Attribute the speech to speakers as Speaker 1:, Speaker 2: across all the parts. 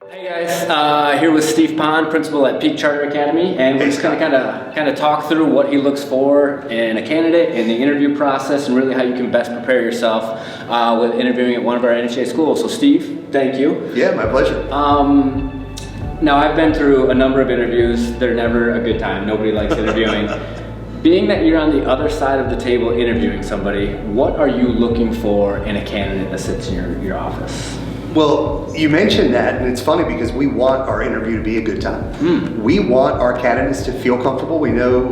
Speaker 1: Hey guys, here with Steve Pond, principal at Peak Charter Academy, and we're just going to kind of talk through what he looks for in a candidate in the interview process, and really how you can best prepare yourself with interviewing at one of our NHA schools. So, Steve, thank you.
Speaker 2: Yeah, my pleasure.
Speaker 1: Now, I've been through a number of interviews. They're never a good time. Nobody likes interviewing. Being that you're on the other side of the table interviewing somebody, what are you looking for in a candidate that sits in your office?
Speaker 2: Well, you mentioned that, and it's funny because we want our interview to be a good time. We want our candidates to feel comfortable. We know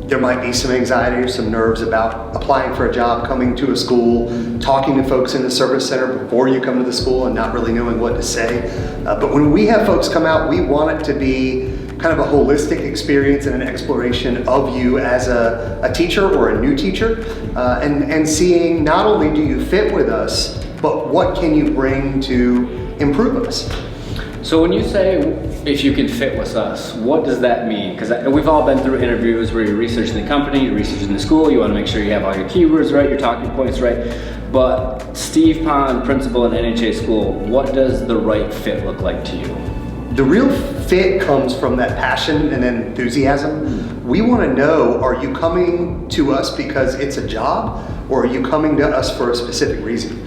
Speaker 2: there might be some anxiety or some nerves about applying for a job, coming to a school, talking to folks in the service center before you come to the school and not really knowing what to say. But when we have folks come out, we want it to be kind of a holistic experience and an exploration of you as a teacher or a new teacher, and seeing not only do you fit with us, but what can you bring to improve us?
Speaker 1: So when you say, if you can fit with us, what does that mean? Because we've all been through interviews where you're researching the company, you're researching the school, you want to make sure you have all your keywords right, your talking points right. But Steve Pond, principal at NHA school, what does the right fit look like to you?
Speaker 2: The real fit comes from that passion and enthusiasm. We want to know, are you coming to us because it's a job, or are you coming to us for a specific reason?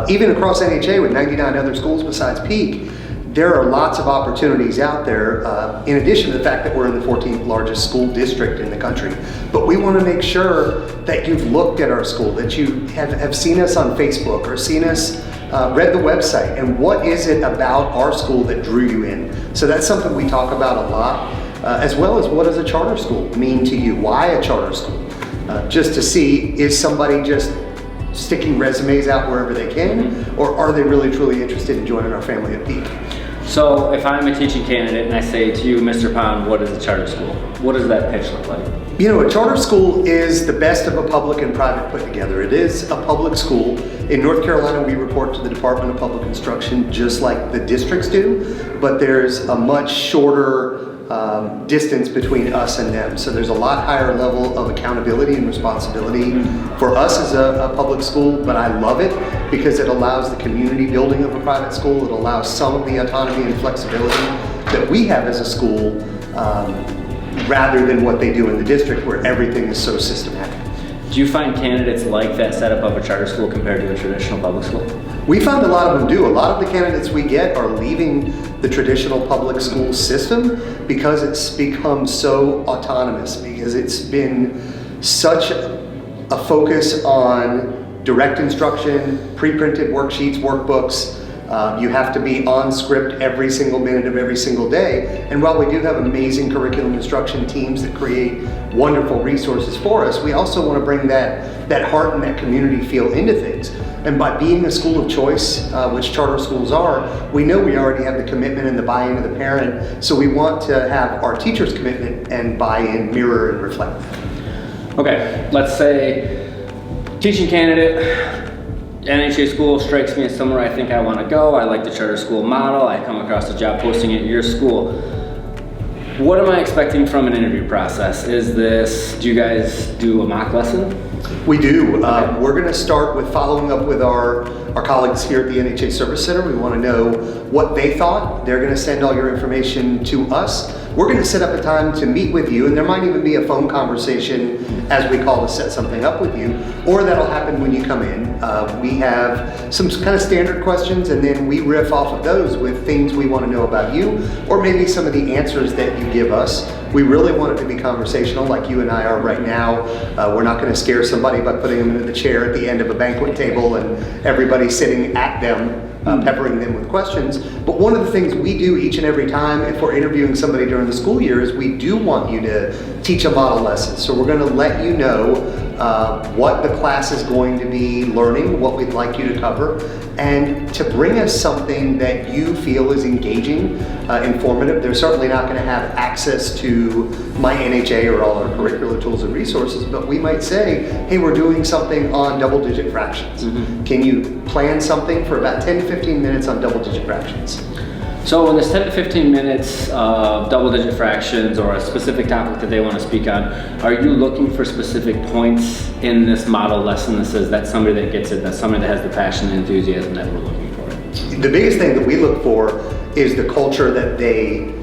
Speaker 2: Even across NHA with 99 other schools besides Peak, there are lots of opportunities out there, in addition to the fact that we're in the 14th largest school district in the country. But we want to make sure that you've looked at our school, that you have seen us on Facebook or seen us, read the website, and what is it about our school that drew you in? So that's something we talk about a lot, as well as what does a charter school mean to you? Why a charter school? Just to see, is somebody just sticking resumes out wherever they can, or are they really truly interested in joining our family at Peak?
Speaker 1: So if I'm a teaching candidate and I say to you, Mr. Pond, what is a charter school? What does that pitch look like?
Speaker 2: You know, a charter school is the best of a public and private put together. It is a public school. In North Carolina, we report to the Department of Public Instruction just like the districts do, but there's a much shorter distance between us and them. So there's a lot higher level of accountability and responsibility for us as a public school, but I love it because it allows the community building of a private school. It allows some of the autonomy and flexibility that we have as a school, rather than what they do in the district where everything is so systematic.
Speaker 1: Do you find candidates like that setup of a charter school compared to a traditional public school?
Speaker 2: We found a lot of them do. A lot of the candidates we get are leaving the traditional public school system because it's become so autonomous, because it's been such a focus on direct instruction, pre-printed worksheets, workbooks. You have to be on script every single minute of every single day. And while we do have amazing curriculum instruction teams that create wonderful resources for us, we also want to bring that heart and that community feel into things. And by being a school of choice, which charter schools are, we know we already have the commitment and the buy-in of the parent, so we want to have our teachers' commitment and buy-in mirror and reflect that.
Speaker 1: Okay, let's say teaching candidate, NHA school strikes me as somewhere I think I want to go. I like the charter school model. I come across a job posting at your school. What am I expecting from an interview process? Do you guys do a mock lesson?
Speaker 2: We do. We're going to start with following up with our colleagues here at the NHA Service Center. We want to know what they thought. They're going to send all your information to us. We're going to set up a time to meet with you, and there might even be a phone conversation as we call to set something up with you, or that'll happen when you come in. We have some kind of standard questions, and then we riff off of those with things we want to know about you, or maybe some of the answers that you give us. We really want it to be conversational like you and I are right now. We're not going to scare somebody by putting them in the chair at the end of a banquet table and everybody sitting at them, peppering them with questions. But one of the things we do each and every time if we're interviewing somebody during the school year is we do want you to teach a model lesson. So we're going to let you know what the class is going to be learning, what we'd like you to cover, and to bring us something that you feel is engaging, informative. They're certainly not going to have access to my NHA or all our curricular tools and resources, but we might say, hey, we're doing something on double-digit fractions. Can you plan something for about 10 to 15 minutes on double-digit fractions?
Speaker 1: So in this 10 to 15 minutes of double-digit fractions or a specific topic that they want to speak on, are you looking for specific points in this model lesson that says that's somebody that gets it, that's somebody that has the passion and enthusiasm that we're looking for?
Speaker 2: The biggest thing that we look for is the culture that they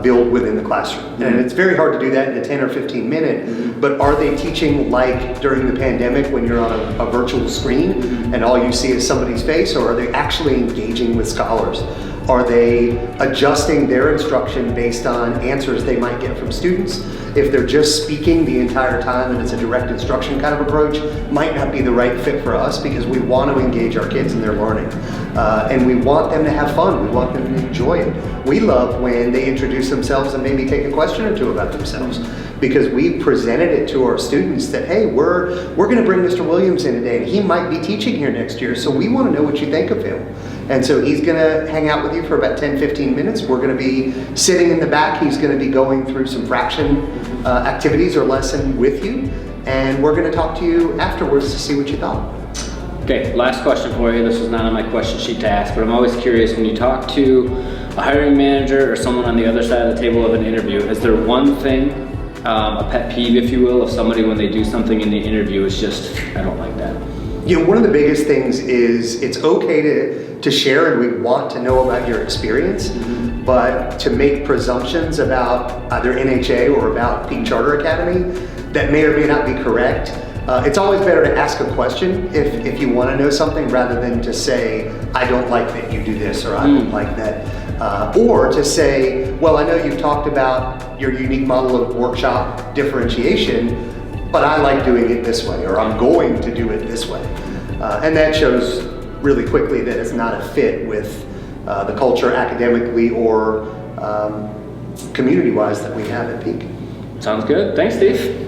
Speaker 2: build within the classroom. And it's very hard to do that in a 10 or 15 minute, but are they teaching like during the pandemic when you're on a virtual screen and all you see is somebody's face, or are they actually engaging with scholars? Are they adjusting their instruction based on answers they might get from students? If they're just speaking the entire time and it's a direct instruction kind of approach, might not be the right fit for us, because we want to engage our kids in their learning. And we want them to have fun. We want them to enjoy it. We love when they introduce themselves and maybe take a question or two about themselves, because we presented it to our students that, hey, we're going to bring Mr. Williams in today, and he might be teaching here next year, so we want to know what you think of him. And so he's going to hang out with you for about 10-15 minutes. We're going to be sitting in the back. He's going to be going through some fraction activities or lesson with you, and we're going to talk to you afterwards to see what you thought.
Speaker 1: Okay, last question for you. This was not on my question sheet to ask, but I'm always curious, when you talk to a hiring manager or someone on the other side of the table of an interview, is there one thing, a pet peeve, if you will, of somebody when they do something in the interview is just, I don't like that?
Speaker 2: You know, one of the biggest things is it's okay to share, and we want to know about your experience, but to make presumptions about either NHA or about Peak Charter Academy that may or may not be correct. It's always better to ask a question if you want to know something, rather than to say, I don't like that you do this, or I don't like that. Or to say, well, I know you've talked about your unique model of workshop differentiation, but I like doing it this way, or I'm going to do it this way. And that shows really quickly that it's not a fit with the culture academically or community-wise that we have at Peak.
Speaker 1: Sounds good. Thanks, Steve.